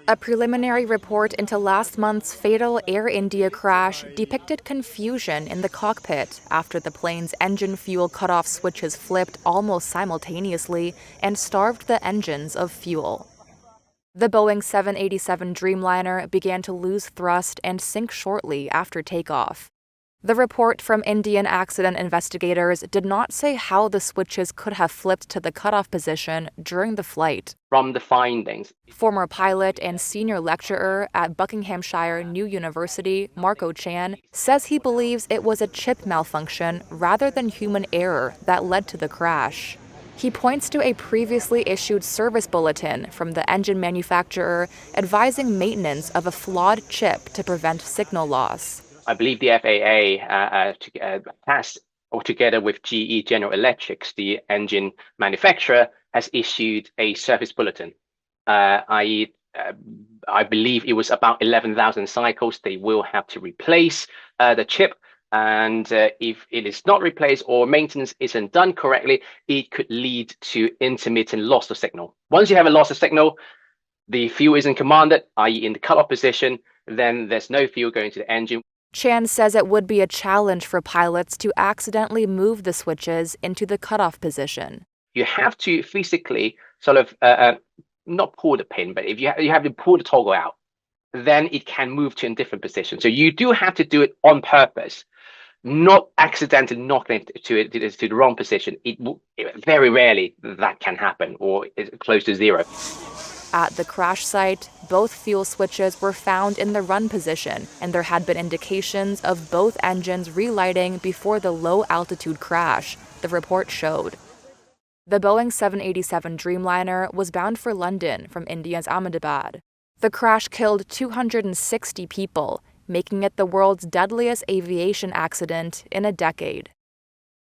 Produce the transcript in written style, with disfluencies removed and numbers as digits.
A preliminary report into last month's fatal Air India crash depicted confusion in the cockpit after the plane's engine fuel cutoff switches flipped almost simultaneously and starved the engines of fuel. The Boeing 787 Dreamliner began to lose thrust and sink shortly after takeoff. The report from Indian accident investigators did not say how the switches could have flipped to the cutoff position during the flight. From the findings, Former pilot and senior lecturer at Buckinghamshire New University, Marco Chan, says he believes it was a chip malfunction rather than human error that led to the crash. He points to a previously issued service bulletin from the engine manufacturer advising maintenance of a flawed chip to prevent signal loss. I believe the FAA has, or together with GE General Electric, the engine manufacturer, has issued a service bulletin. I believe it was about 11,000 cycles they will have to replace the chip. And if it is not replaced or maintenance isn't done correctly, it could lead to intermittent loss of signal. Once you have a loss of signal, the fuel isn't commanded, i.e. in the cutoff position, then there's no fuel going to the engine. Chan says it would be a challenge for pilots to accidentally move the switches into the cutoff position. You have to physically sort of not pull the pin, but if you have to pull the toggle out, then it can move to a different position. So you do have to do it on purpose, not accidentally knocking it to the wrong position. Very rarely that can happen, or it's close to zero. At the crash site, both fuel switches were found in the run position, and there had been indications of both engines relighting before the low-altitude crash, the report showed. The Boeing 787 Dreamliner was bound for London from India's Ahmedabad. The crash killed 260 people, making it the world's deadliest aviation accident in a decade.